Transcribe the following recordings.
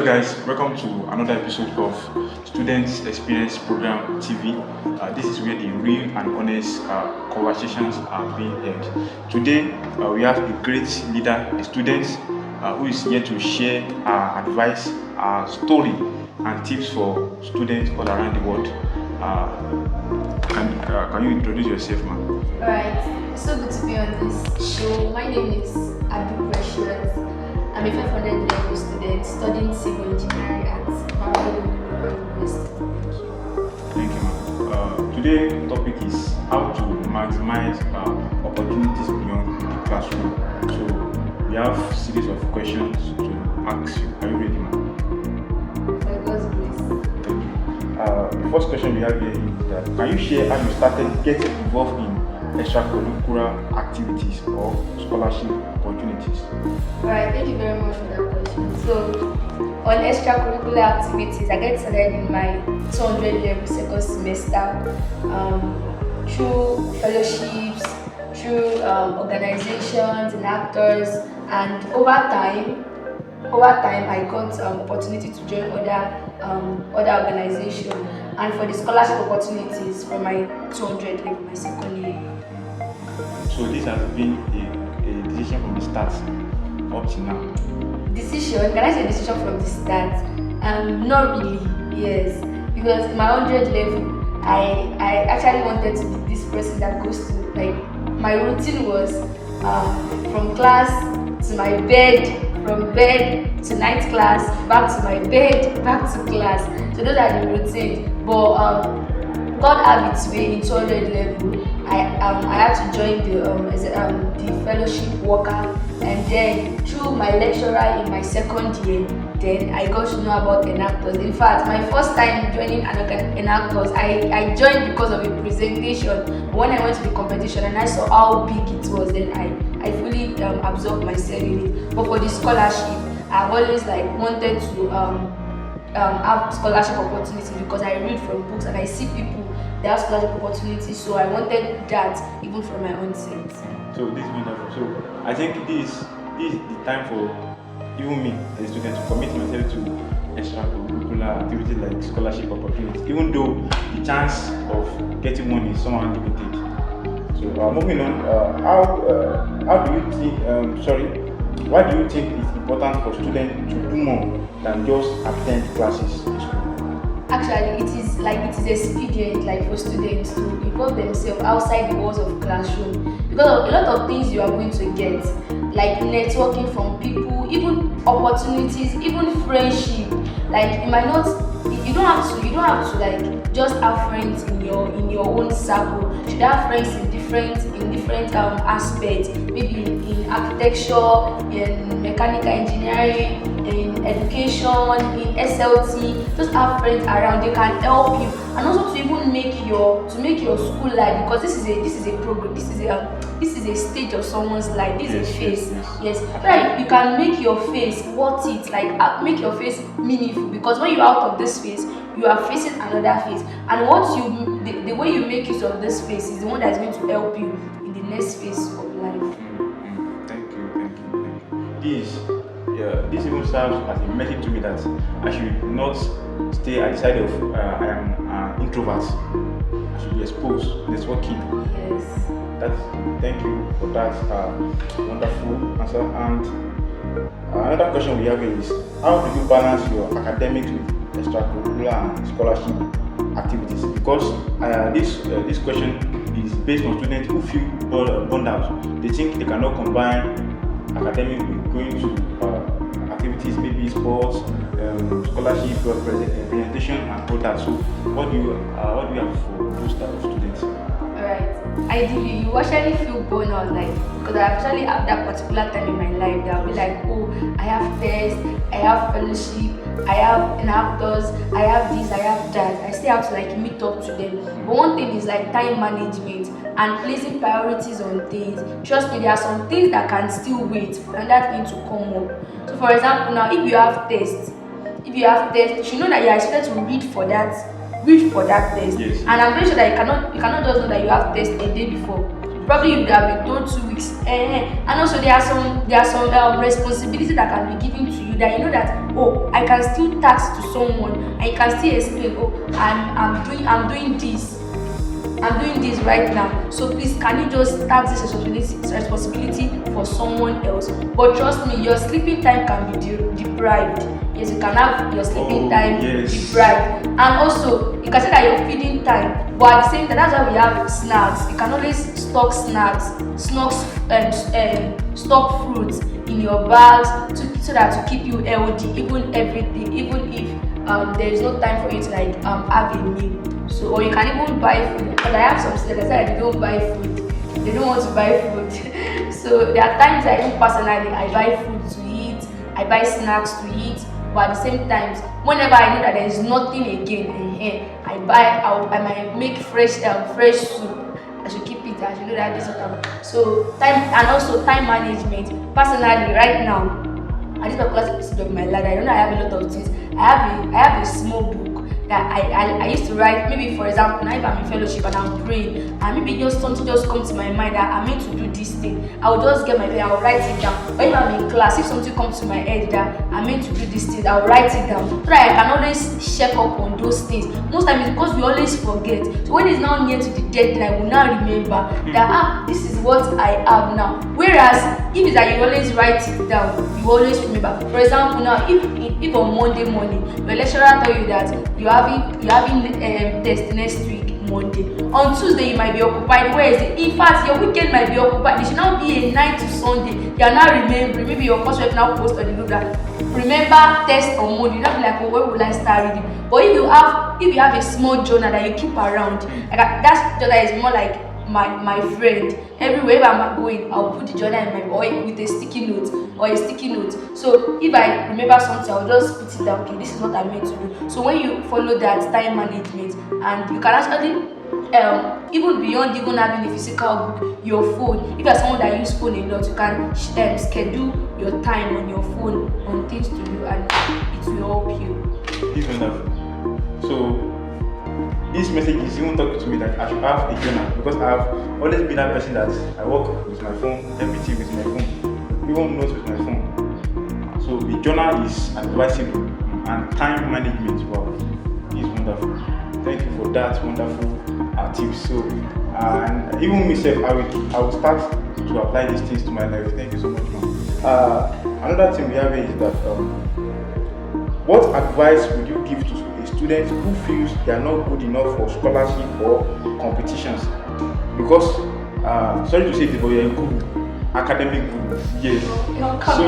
guys, welcome to another episode of Students Experience Program TV. This is where the real and honest conversations are being held. Today, we have a great leader, a student who is here to share advice, story, and tips for students all around the world. Can you introduce yourself, ma'am? Alright, it's so good to be on this show. My name is Abdul Precious. I'm a 500 level student studying civil engineering at University. Thank you, ma'am. Today's topic is how to maximize opportunities beyond the classroom. So we have a series of questions to ask you. Are you ready, ma'am? By God's grace. Thank you. The first question we have here is that can you share how you started getting involved in extracurricular activities or scholarship opportunities? Alright, thank you very much for that question. So, on extracurricular activities, I get started in my 200 level second semester through fellowships, through organizations and actors, and over time I got opportunity to join other organizations, and for the scholarship opportunities for my 200 level, my second year. So this has been a decision from the start up to now. Decision? Can I say decision from the start? Not really. Yes, because in my 100 level, I actually wanted to be this person that goes to, like, my routine was from class to my bed, from bed to night class, back to my bed, back to class. So those are the routines. But God have its way in 200 level. I had to join the fellowship worker, and then through my lecturer in my second year, then I got to know about enactors. In fact, my first time joining enactors, I joined because of a presentation. When I went to the competition and I saw how big it was, then I fully absorbed myself in it. But for the scholarship, I've always wanted to have scholarship opportunities because I read from books and I see people that have scholarship opportunities, so I wanted that even from my own sense. So this is wonderful. So I think this is the time for even me as a student to commit myself to extracurricular activities like scholarship opportunities, even though the chance of getting one is somewhat limited. So moving on, how do you think? Why do you think it's important for students to do more than just attend classes in school? Actually, it is expedient for students to involve themselves outside the walls of classroom, because of a lot of things you are going to get, like networking from people, even opportunities, even friendship. You don't have to just have friends in your own circle. You should have friends in different aspects, maybe in architecture, in mechanical engineering, in education, in SLT. Just have friends around. They can help you, and also to even make your school life, because this is a program. This is a stage of someone's life. This is a phase. Yes. Right. You can make your face worth it. Make your face meaningful, because when you're out of this phase, you are facing another phase, and the way you make use of this phase is the one that's going to help you in the next phase of life. Thank you. This even serves as a message to me that I should not stay at the side of I am an introvert. I should be exposed, networking. Yes. Thank you for that wonderful answer. And another question we have is, how do you balance your academics with extracurricular and scholarship activities? Because this question is based on students who feel burned out. They think they cannot combine academic with going to activities, maybe sports, scholarship, presentation, and all that. So what do you have for those type of students? Alright. Ideally, you actually feel burned out, because I actually have that particular time in my life that I'll be like, oh, I have tests, I have fellowship, I have enactors, I have this, I have that. I still have to meet up to them. But one thing is time management and placing priorities on things. Trust me, there are some things that can still wait for that thing to come up. So for example, now if you have tests, you should know that you are expected to read for that test. Yes. And I'm very sure that you cannot just know that you have test a day before. Probably you would have been told 2 weeks. And also there are some responsibilities that can be given to you you, that you know that, oh, I can still tax to someone and you can still explain, oh, I'm doing this. I'm doing this right now. So please, can you just tax this responsibility for someone else? But trust me, your sleeping time can be deprived. Yes, you can have your sleeping time deprived, and also you can say that your feeding time. But at the same time, that's why we have snacks. You can always stock snacks, stock fruits in your bags so that to keep you healthy, even if there is no time for you to like have a meal. So, or you can even buy food. But I have some students that they don't buy food. They don't want to buy food. So there are times I even personally I buy food to eat. I buy snacks to eat. But at the same time, whenever I know that there is nothing again in here, I might make fresh soup. I should keep it. I should know that this is what I'm. So time, and also time management. Personally, right now, at this particular stage of my life, I don't know, I have a lot of things. I have a small book that I used to write. Maybe for example, now if I'm in fellowship and I'm praying, and maybe just something just comes to my mind that I'm meant to do this thing, I'll just get my pen, I'll write it down. Or if I'm in class, if something comes to my head that I'm meant to do this thing, I'll write it down so that I can always check up on those things. Most times it's because we always forget. So when it's now near to the deadline, we'll now remember that this is what I have now. Whereas if it's that you always write it down, you always remember. For example, now if on Monday morning your lecturer tell you that you're having test next week Monday, on Tuesday you might be occupied, Wednesday, in fact your weekend might be occupied, it should now be a night to Sunday, you are now remembering, maybe your course rep now post on the group that remember test on Monday, you not be like, oh, where will I start reading? But if you have a small journal that you keep around, like that journal is more like my friend. Everywhere I'm going, I'll put the journal in my or with a sticky note. So if I remember something, I'll just put it down. Okay, this is what I meant to do. So when you follow that time management, and you can actually even beyond even having a physical book, your phone. If you're someone that uses phone a lot, you can schedule your time on your phone on things to do, and it will help you. Even that. So this message is even talking to me that I should have a journal, because I've always been that person that I work with my phone, everything with my phone, even notes with my phone. So the journal is advisable, and time management, wow, is wonderful. Thank you for that wonderful tips. So and even myself, I will start to apply these things to my life. Thank you so much, man. Another thing we have here is that what advice would you give to students who feels they are not good enough for scholarship or competitions? Because sorry to say this, but you're a good academic guru, yes. So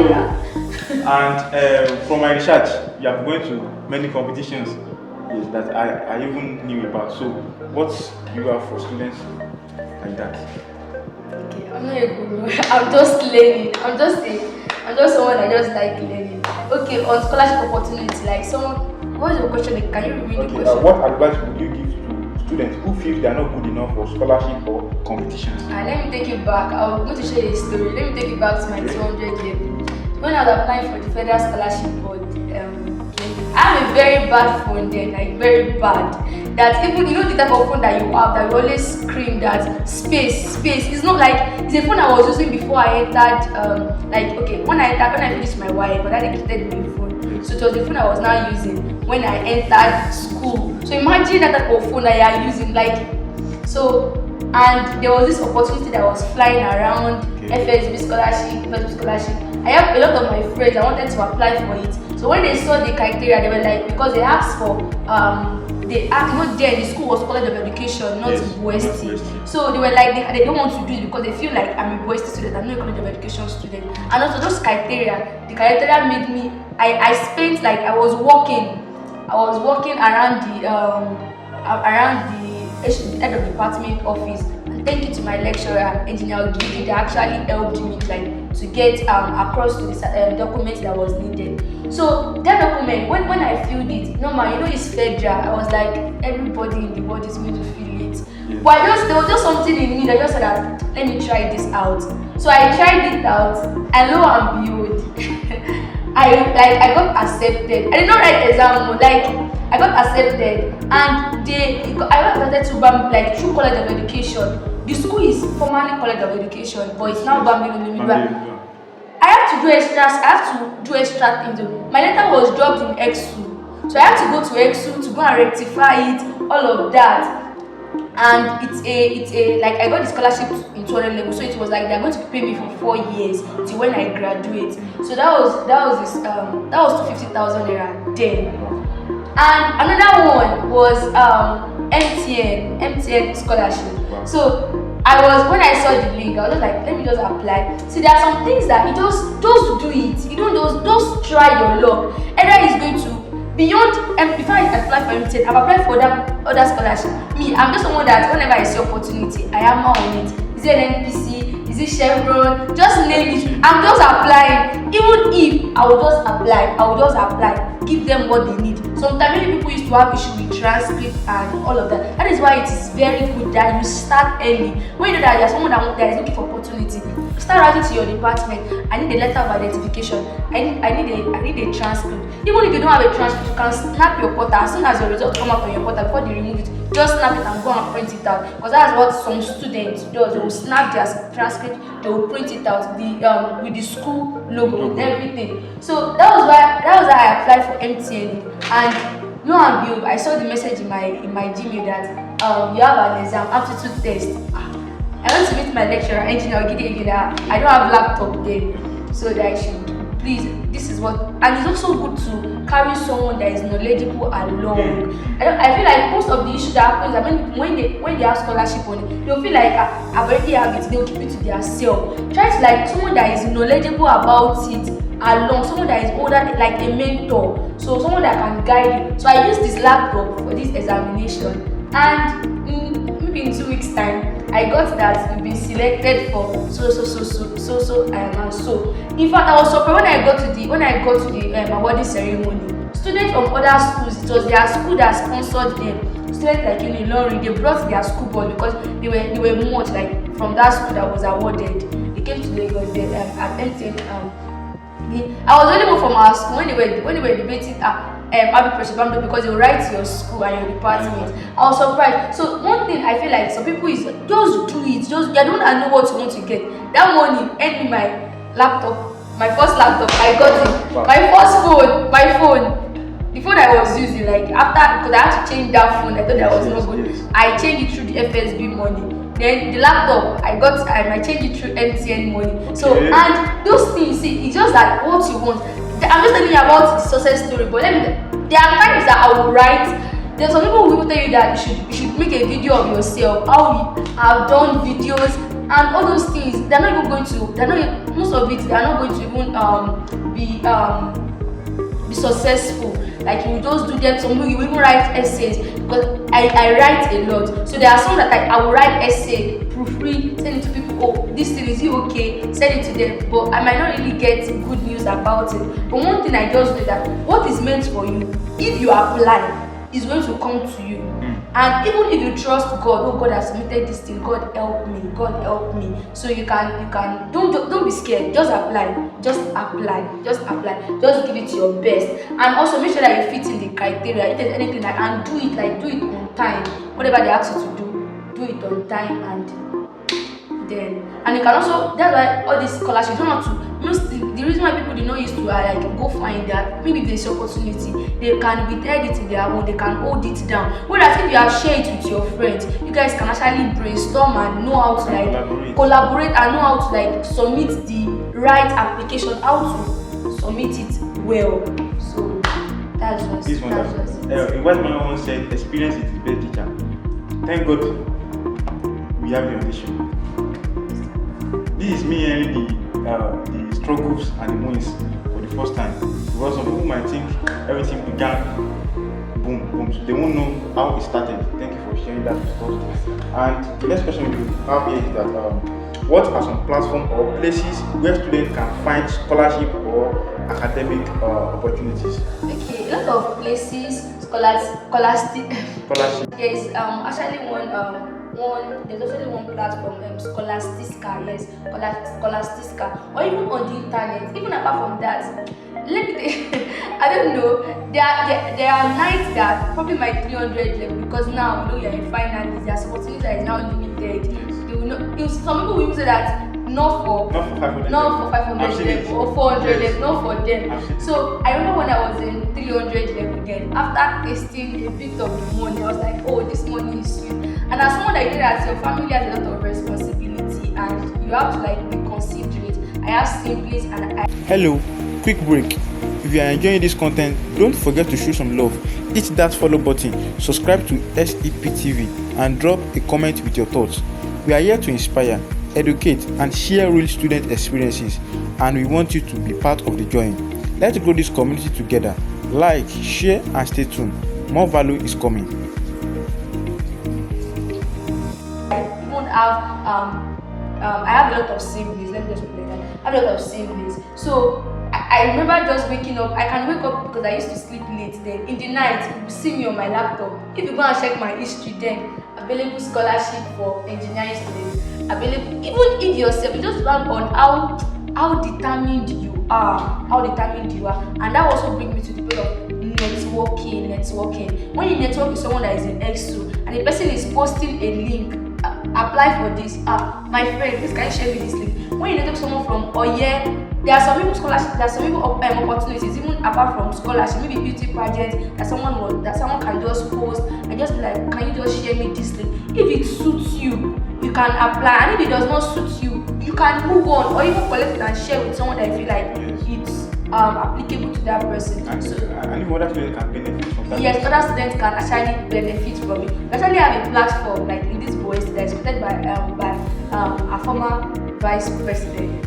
and from my research, you have gone to many competitions, yes, that I even knew about. So what do you have for students like that? Okay, I'm not a guru. I'm just learning. I'm just someone that just like learning. Okay, on scholarship opportunity, like someone. What is your question? Can you repeat the question? What advice would you give to students who feel they are not good enough for scholarship or competitions? Let me take you back. I'm going to share a story. Let me take you back to my 200 level. When I was applying for the Federal Scholarship Board, I have a very bad phone then, like very bad. That even the type of phone that you have, that you always scream that space. It's not like it's a phone I was using before I entered. When I finished my wife, but I dedicated me phone. So it was the phone I was now using when I entered school. So imagine that type of phone that you are using, and there was this opportunity that was flying around, FSB scholarship. I have a lot of my friends that wanted to apply for it. So when they saw the criteria, they were like, because they asked for the school was College of Education, not Boesti. So they were like, they don't want to do it because they feel like I'm a Boesti student, I'm not a College of Education student. And also those criteria, the criteria made me, I spent like, I was walking around the head of department office. And thank you to my lecturer, Engineer Gidi, that actually helped me to get across to the document that was needed. So that document, when I filled it, it's federal. I was like, everybody in the world is going to feel it. Yeah. But there was just something in me that just said that, let me try this out. So I tried it out, and lo and behold, I got accepted. I did not write exam, I got accepted, and I got accepted to through College of Education. The school is formerly College of Education, but it's now Bambino. I have to do extras. I have to do extra things. My letter was dropped in Exu, so I have to go to Exu to go and rectify it. All of that. And it's a like I got the scholarship in 200 level, so it was like they're going to pay me for 4 years till when I graduate. So that was 250,000 naira then. And another one was MTN scholarship. So I was when I saw the link, I was just like, let me just apply. See, there are some things that you just do it. You don't just try your luck. Either it's going to beyond before I apply for MTN, I've applied for other scholarship. Me, I'm just someone that whenever I see opportunity, I am on it. Is it an NPC? Is it Chevron? Just name it. I'm just applying. Even if I will just apply. Give them what they need. Sometimes many people used to have issue with transcript and all of that. That is why it is very good that you start early. When you know that there's someone that is looking for opportunity, start writing to your department. I need a letter of identification. I need a transcript. Even if you don't have a transcript, you can snap your portal. As soon as your results come out on your portal, before they remove it, just snap it and go and print it out. Because that's what some students do. They will snap their transcript, they will print it out with the school logo, with everything. So that was why I applied for MTN. And lo and behold, I saw the message in my Gmail that you have an exam, aptitude test. I went to meet my lecturer, engineer that I don't have laptop there, so that I should please. This is what, and it's also good to carry someone that is knowledgeable along. I feel like most of the issues that happens, I mean, when they have scholarship on it, they'll feel like I've already have it. They'll keep it to themselves. Try to like someone that is knowledgeable about it along, someone that is older, like a mentor, so someone that can guide you. So I used this laptop for this examination, and maybe in 2 weeks time I got that you've been selected for so and so. In fact, I was surprised when I got to the awarding ceremony. Students from other schools, it was their school that sponsored them. Students like Lorry, they brought their school board because they were much like from that school that was awarded. They came to Lagos at MTN. I was only one from our school when they were debating Abi Preshibamdo, because they will write your school and your department. I was surprised. So one thing I feel like some people is just do it. Just I don't know what you want to get. That money earned me my laptop, my first laptop. I got it. Wow. My phone. The phone I was using, like after, because I had to change that phone. I thought that was not good. Yes. I changed it through the FSB money. Then the laptop I changed it through MTN money. Okay. So and those things, see, it's just that what you want. I'm just telling you about the success story, but there are times that I will write. There's some people who will tell you that you should make a video of yourself, how you have done videos and all those things. They're not even going to. Most of it, they are not going to even be successful. Like you will just do them. Some people you even write essays, because I write a lot. So there are some that I will write essay, proofread, send it to people. Oh, this thing, is it okay? Send it to them. But I might not really get good news about it. But one thing I just know that what is meant for you, if you apply, is going to come to you. And even if you trust God, oh, God has submitted this thing, God help me. So you can don't be scared. Just apply. Just give it your best. And also make sure that you fit in the criteria. If there's anything and do it on time. Whatever they ask you to do it on time, and you can also, that's why all these scholarships, you don't have to. The reason why people do not used to go find that, maybe if there's opportunity, they can withhold it in their own, they can hold it down. Whereas if you have shared it with your friends, you guys can actually brainstorm and know how to collaborate and know how to submit the right application, how to submit it well. So that's just this one. What my mom said, experience is the best teacher. Thank God we have the audition. This is me hearing the struggles and the wins for the first time, because some people might think everything began boom, so they won't know how it started. Thank you for sharing that with us. And the next question we have here is that what are some platforms or places where students can find scholarship or academic opportunities? Okay, a lot of places, scholastic. There's actually there's actually one platform, Scholastica, yes, Scholastica, or even on the internet. Even apart from that, let me I don't know. There are nights that probably my 300 level, because now you're in finance. There's opportunity that is now limited. You know, some people will say that Not for 500 not for 500 I've seen it. level or 400 Yes. level, not for I've them. seen it. So I remember when I was in 300 level then, after tasting a bit of the money, I was like, oh, this money is sweet. And as someone that you know that your family has a lot of responsibility and you have to like be considerate, I have siblings and I Hello, quick break. If you are enjoying this content, don't forget to show some love. Hit that follow button, subscribe to SEP and drop a comment with your thoughts. We are here to inspire, educate, and share real student experiences, and we want you to be part of the journey. Let's grow this community together. Like, share, and stay tuned. More value is coming. even I have a lot of siblings. Let me just put it like that. I have a lot of siblings. So I remember just waking up. I can wake up because I used to sleep late. Then in the night, you will see me on my laptop. If you go and check my history, then available scholarship for engineering students. Available. Even if yourself, you just learn on how determined you are, and that also brings me to the point of networking. When you network with someone that is in X2 and the person is posting a link, apply for this, my friend, please can you share me this link? When you network with someone from Oye, there are some people scholarship, there are some people opportunities even apart from scholarship, maybe beauty pageant that someone can just post and just be like, can you just share me this link? If it suits you, you can apply, and if it does not suit you, you can move on or even collect it and share with someone that you feel like it's applicable to that person. And if other students can benefit from that. Yes, other students can actually benefit from it. We actually have a platform like in this voice that is created by a former vice president,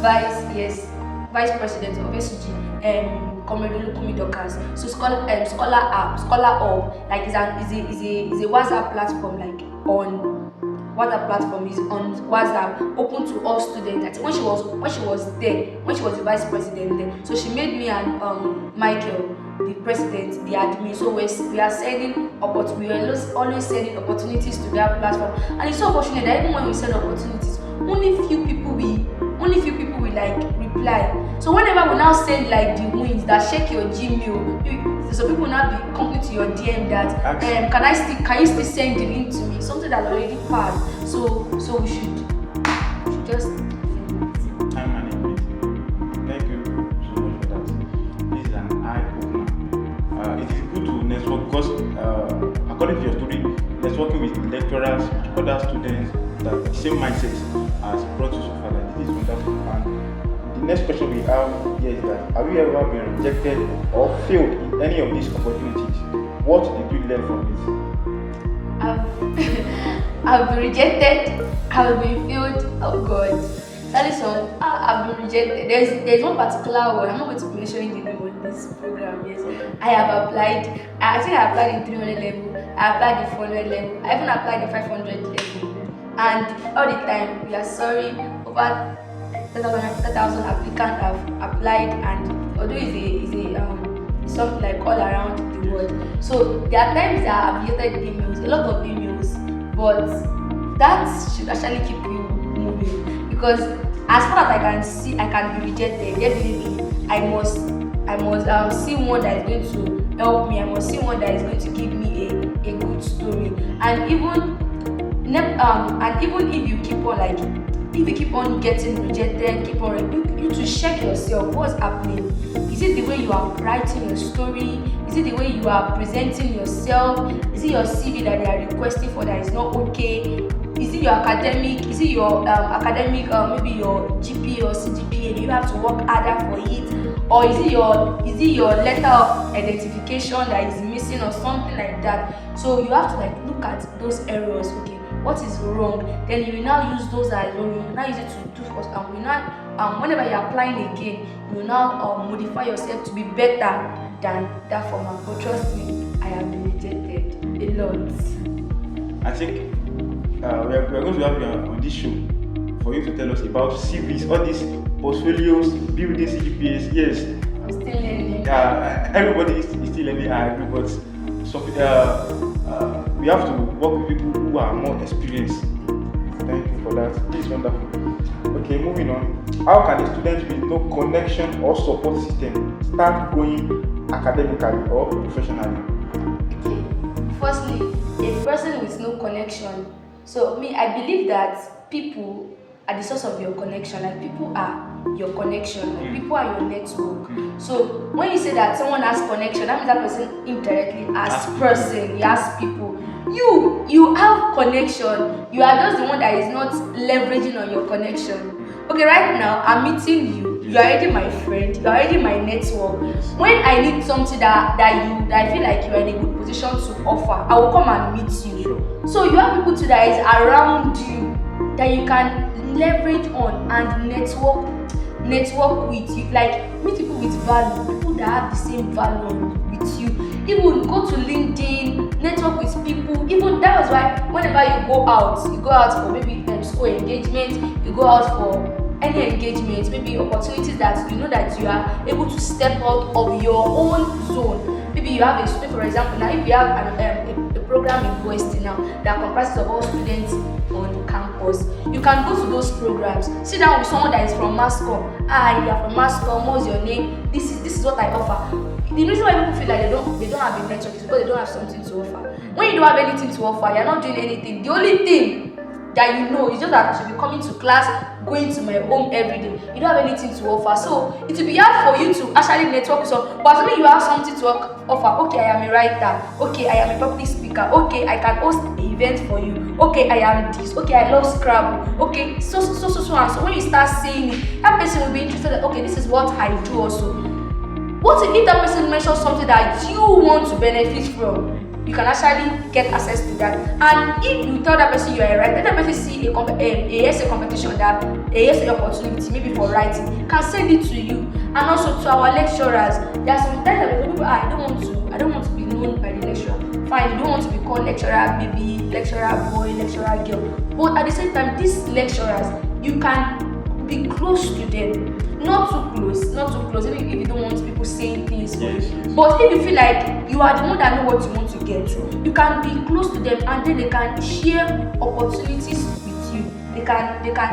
vice president of SUG, Comrade Lukumi Dokas. So Scholar Hub, like is a WhatsApp platform WhatsApp platform is on WhatsApp, open to all students. I think when she was the vice president there, so she made me and Michael, the president, the admin. So we are always sending opportunities to that platform, and it's so fortunate that even when we send opportunities, only few people will like reply. So whenever we now send like the wins that check your Gmail, so people now be coming to your DM that can you still send the link to me? Something that already passed. So we should just Time management. Thank you so much for that. This is an eye opener. It is good to network because, according to your story, networking with lecturers, with other students, that the same mindset has brought you so far. Like, this is wonderful. And the next question we have here is that have you ever been rejected or failed in any of these opportunities? What did you learn from it? I've been rejected. I've been failed. Oh God, that is one. I've been rejected. There's one particular one. I'm not going to be mentioning the name on this program. Yes, I have applied. I think I applied in 300 level. I applied in 400 level. I even applied in 500 level. And all the time, we are sorry. Over 10,000 applicants have applied, and although it's something like all around the world. So there are times that I've hated emails, a lot of emails, but that should actually keep you moving, because as far as I can see, I can be rejected. Definitely, I must see one that is going to help me. I must see one that is going to give me a good story. And even if you keep on getting rejected, you to check yourself. What's happening? Is it the way you are writing your story? Is it the way you are presenting yourself? Is it your CV that they are requesting for that is not okay? Is it your academic? Is it your maybe your GPA or CGPA? Do you have to work harder for it? Or is it your letter of identification that is missing or something like that? So you have to like look at those errors. Okay, what is wrong? Then you will now use those as well. You will now use it to do for whenever you're applying again, you will now modify yourself to be better than that format. But trust me, I have been rejected a lot. I think we are going to have you on this show for you to tell us about CVs, all these portfolios, building CGPAs. Yes, I'm still learning. Everybody is still learning, I agree, but we have to work with people who are more experienced. Thank you for that. This is wonderful. Okay, moving on. How can a student with no connection or support system start growing academically or professionally? Okay. Firstly, a person with no connection. So I believe that people are the source of your connection. Like people are your connection. Like people are your network. So when you say that someone has connection, that means that person indirectly has person. He has people. You have connection. You are just the one that is not leveraging on your connection. Okay, right now I'm meeting you. You are already my friend. You are already my network. When I need something that I feel like you are in a good position to offer, I will come and meet you. So you have people too that is around you that you can leverage on and network with. You like meet people with value, people that have the same value with you. Even go to LinkedIn, network with people. Even that was why whenever you go out for maybe school engagement, you go out for any engagement, maybe opportunities that you know that you are able to step out of your own zone. Maybe you have a student, for example, now if you have a program in West now that comprises of all students on campus, you can go to those programs, sit down with someone that is from Mascom. You are from Mascom, what's your name? This is what I offer. The reason why people feel like they don't have a network is because they don't have something to offer. When you don't have anything to offer, you're not doing anything. The only thing that you know is just that I should be coming to class, going to my home every day. You don't have anything to offer, so it will be hard for you to actually network with someone. But assuming you have something to offer, okay, I am a writer, okay, I am a public speaker, okay, I can host an event for you, okay, I am this, okay, I love Scrabble, okay, so and so. When you start saying it, that person will be interested that okay, this is what I do also. What if that person mentions something that you want to benefit from? You can actually get access to that. And if you tell that person you are a writer, let that person see a essay competition, that a essay opportunity, maybe for writing, can send it to you. And also to our lecturers. There are some times that people I don't want to be known by the lecturer. Fine, you don't want to be called lecturer baby, lecturer boy, lecturer girl. But at the same time, these lecturers, you can be close to them. Not too close, even if you don't want people saying things for you. But if you feel like you are the one that know what you want to get, you can be close to them and then they can share opportunities with you. They can even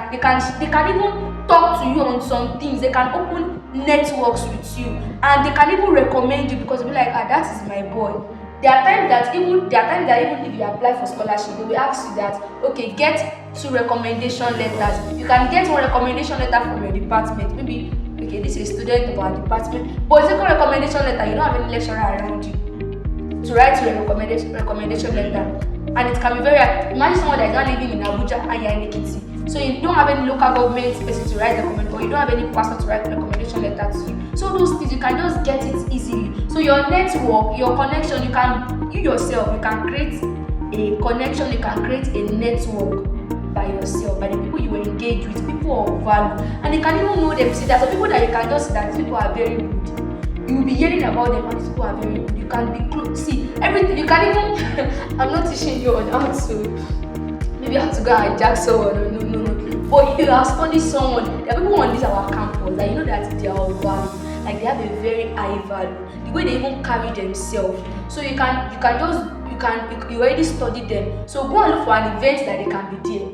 talk to you on some things. They can open networks with you and they can even recommend you because they'll be like, that is my boy. There are times that even if you apply for scholarship, they will ask you that, okay, get 2 recommendation letters. You can get 1 recommendation letter from your department. Maybe, okay, this is a student of our department. But second recommendation letter, you don't have any lecturer around you to write your recommendation letter. And it can be very hard. Imagine someone that is not living in Abuja and you're in Ekiti. So you don't have any local government person to write recommendation, or you don't have any person to write recommendation letter to you. So those things, you can just get it easily. So your network, your connection, you yourself, you can create a connection, you can create a network by yourself, by the people you engage with, people of value. And you can even know them. See, there are some people that you can just see that these people are very good. You will be hearing about them and these people are very good. You can be close. See, everything, you can even, I'm not teaching you on how to go and jack someone. No. But if you are studying someone, there are people on this our campus that you know that they are of value. Like they have a very high value. The way they even carry themselves. So you already study them. So go and look for an event that they can be there.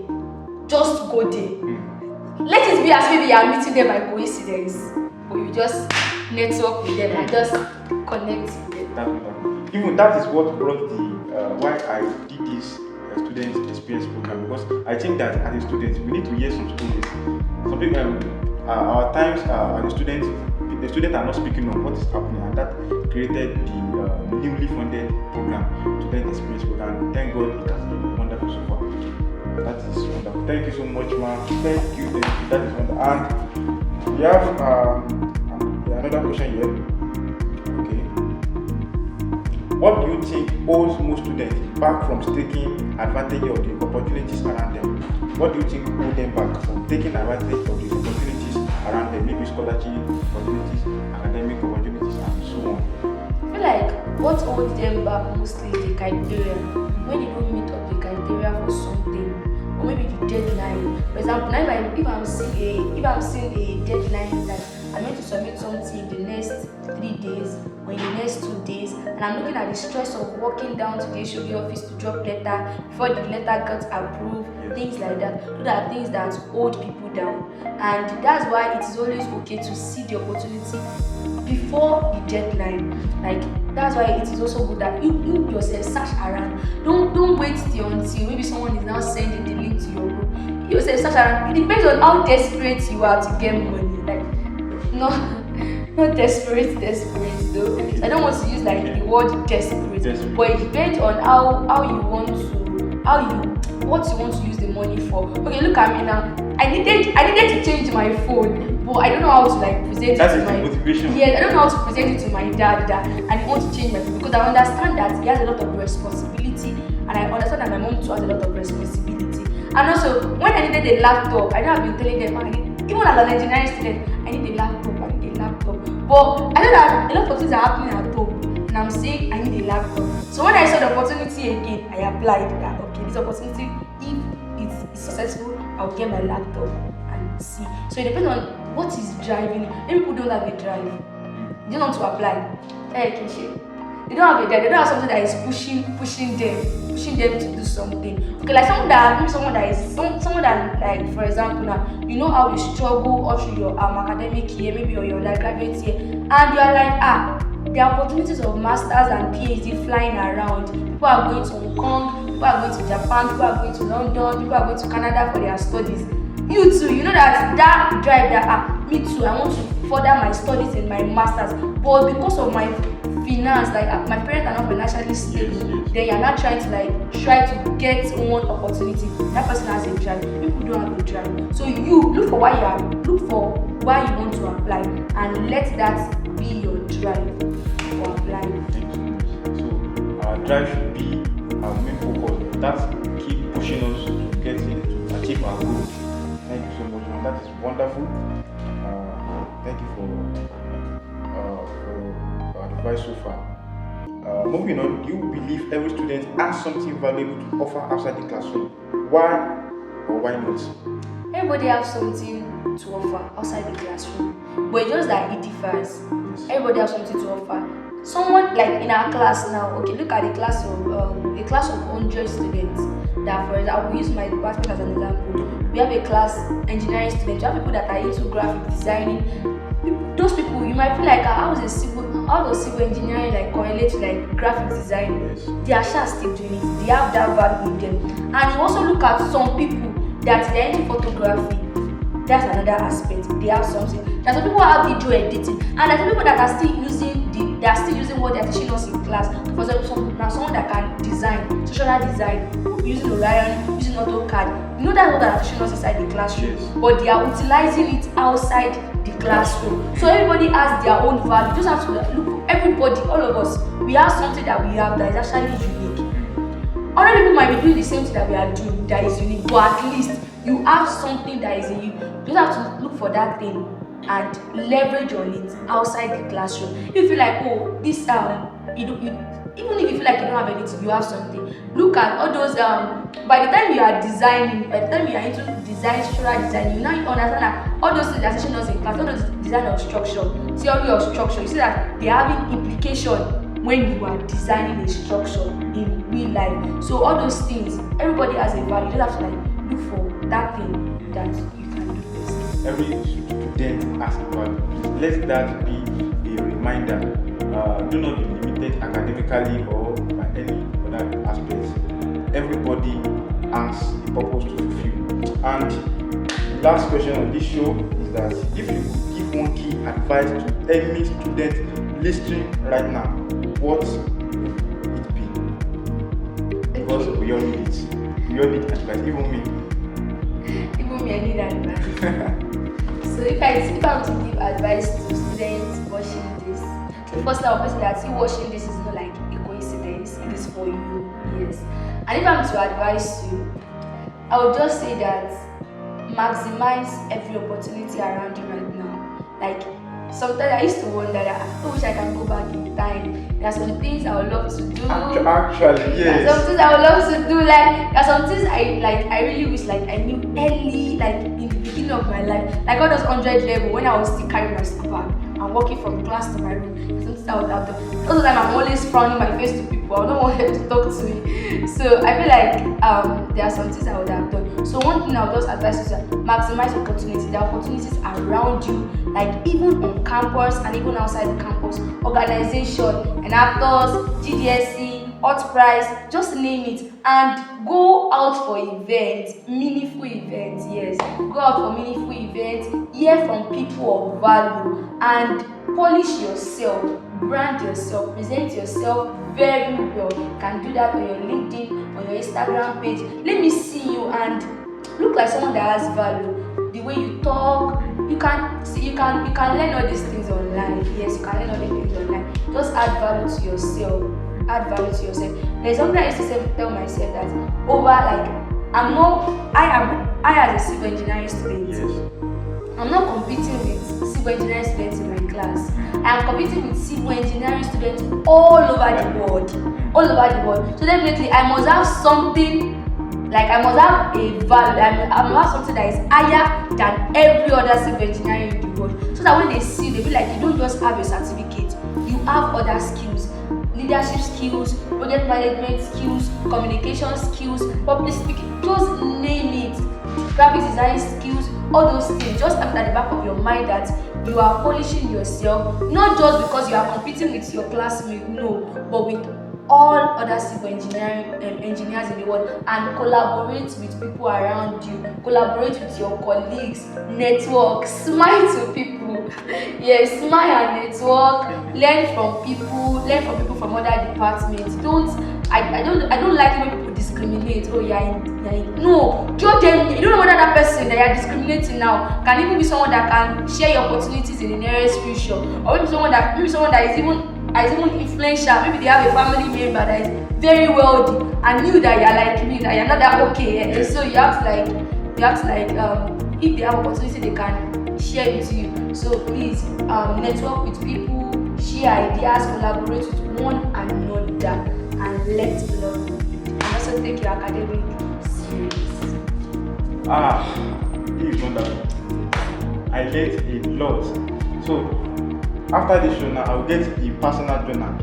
Just go there. Let it be as maybe you are meeting them by coincidence. But you just network with them and just connect with them. Even that is what brought the why I did this student experience program, because I think that as a student we need to hear some stories. Some people, our times as a student, the students are not speaking on what is happening, and that created the newly funded program, student experience program. Thank God it has been wonderful so far. That is wonderful. Thank you so much, ma'am. Thank you. That is wonderful. And we have another question here. What do you think holds most students back from taking advantage of the opportunities around them? What do you think holds them back from taking advantage of the opportunities around them? Maybe scholarship opportunities, academic opportunities, and so on. I feel like what holds them back mostly is the criteria. When you don't meet up the criteria for something, or maybe the deadline. For example, now if I'm seeing a deadline that I'm meant to submit something in the next 3 days or in the next 2 days, and I'm looking at the stress of walking down to the HOD office to drop letter before the letter gets approved, things like that. Those are things that hold people down, and that's why it is always okay to see the opportunity before the deadline. Like that's why it is also good that you yourself search around. Don't wait until maybe someone is now sending the link to your group. You yourself search around. It depends on how desperate you are to get money. Like no, not desperate though. I don't want to use like the word desperate. But it depends on how you want to what you want to use the money for. Okay, look at me now. I needed to change my phone, but I don't know how to like present That it is to the my motivation. yeah. I don't know how to present it to my dad that I want to change my phone because I understand that he has a lot of responsibility, and I understand that my mom too has a lot of responsibility. And also, when I needed a laptop, I know I've been telling them even as an engineering student, I need a laptop. But I know that a lot of things are happening at home, and I'm saying I need a laptop. So when I saw the opportunity again, I applied that okay, this opportunity, if it's successful, I'll get my laptop and see. So it depends on what is driving you. Many people don't have a drive. They don't want to apply. They don't have a drive. They don't have something that is pushing them to do something. Okay, like someone that like for example now, you know how you struggle all through your academic year, maybe or your like graduate year, and you are like there are opportunities of masters and PhD flying around. People are going to Hong Kong, people are going to Japan, people are going to London, people are going to Canada for their studies. You too, you know that drive that me too, I want to further my studies in my masters, but because of my finance, like my parents are not financially stable, then you're not trying to get one opportunity. That person has a drive. People don't have a drive. So you look for why you want to apply and let that be your drive for applying. So our drive should be our main focus. That's keep pushing us to get to achieve our goal. Thank you so much, man. That is wonderful. Thank you for advice so far. Moving on, do you believe every student has something valuable to offer outside the classroom? Why or why not? Everybody has something to offer outside the classroom, but it's just that it differs. Everybody has something to offer. Someone like in our class now, okay, look at a class of 100 students. That for example, I will use my department as an example. We have a class engineering students. We have people that are into graphic designing. Those people, you might feel like how does civil engineering like correlate to like graphic design? They are still doing it. They have that value in them. And you also look at some people that they are into photography. That's another aspect. They have something. There are some people who have video editing, and there are some people that are still using what they are teaching us in class. For example, someone that can design, social design, using Orion, using AutoCAD. You know that's what they are teaching us inside the classroom, but they are utilizing it outside the classroom. So everybody has their own value. You just have to look. Everybody, all of us, we have something that we have that is actually unique. Other people might be doing the same thing that we are doing that is unique, but at least you have something that is in you. You just have to look for that thing and leverage on it outside the classroom. If you feel like this even if you feel like you don't have anything, you have something. Look at all those by the time you are designing, by the time you are into design, structural design, you now understand that all those things that are teaching us in class, all those design of structure, theory of structure, you see that they are having implication when you are designing a structure in real life. So all those things, everybody has a value. You just have to look for that thing that you can do best. Every student has a value. Let that be a reminder. Do not be limited academically or by any other aspects. Everybody has a purpose to fulfill. And the last question on this show is that if you could give one key advice to any student listening right now, what would it be? Because we all need it. We all need advice, even me. Even me, I need advice. So if I were to give advice to students watching this, the first thing I would say that you watching this is not like a coincidence. It is for you, yes. And if I'm to advise you, I would just say that maximize every opportunity around you right now. Like sometimes I used to wonder that I wish I can go back in time. There are some things I would love to do. Actually, yes. There are some things I would love to do. Like there are some things I really wish like I knew early, like in the beginning of my life. Like all those 100 level when I was still carrying my school bag. I I'm walking from class to my room. It's something I would have done. Most of the time, I'm always frowning my face to people. I don't want them to talk to me. So I feel like there are some things I would have done. So one thing I would just advise is that maximize opportunity. There are opportunities around you, like even on campus and even outside the campus. Organization and actors, GDSC, Hot Prize, just name it, and go out for events, meaningful events. Yes, go out for meaningful events, hear from people of value, and polish yourself, brand yourself, present yourself very well. You can do that on your LinkedIn, on your Instagram page. Let me see you and look like someone that has value. The way you talk, you can see, you can learn all these things online. Yes, you can learn all these things online. Just add value to yourself. Add value to yourself. There's something I used to tell myself that over like I as a civil engineering student. Yes. I'm not competing with civil engineering students in my class. I am competing with civil engineering students all over the world. All over the world. So definitely I must have something, like I must have a value, I must have something that is higher than every other civil engineering in the world. So that when they see, they be like, you don't just have a certificate, you have other skills. Leadership skills, project management skills, communication skills, public speaking, just name it. Graphic design skills, all those things. Just have at the back of your mind that you are polishing yourself, not just because you are competing with your classmates, no, but with all other civil engineering engineers in the world, and collaborate with people around you, collaborate with your colleagues, network, smile to people. Yes, smile and network, learn from people from other departments. I don't like when people discriminate. Oh, no, you don't know whether that person that you are discriminating now can even be someone that can share your opportunities in the nearest future, or maybe someone that is even influential. Maybe they have a family member that is very wealthy and knew that you are like me, that you're not that okay. And so you have to like if they have opportunity, they can share it with you. So please network with people, share ideas, collaborate with one another, and let's learn. And also take your academic serious. This is wonderful. I learned a lot. So after this show now, I'll get a personal journal,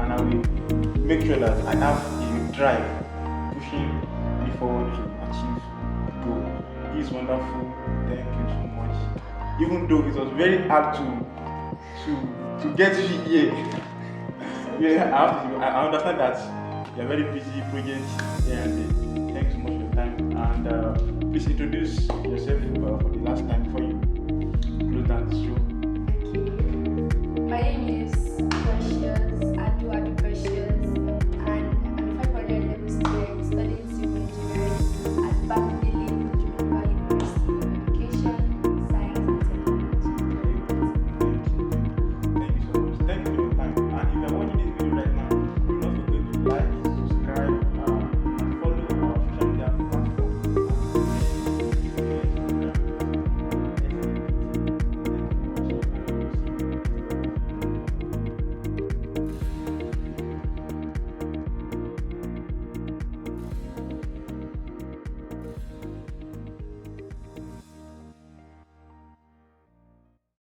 and I will make sure that I have a drive pushing me forward to achieve the goal. This is wonderful. Thank you so much. Even though it was very hard to get you here. Yeah, I understand that you're very busy projects here and there. Thanks so much for your time. And please introduce yourself for the last time before you close down this show. My name is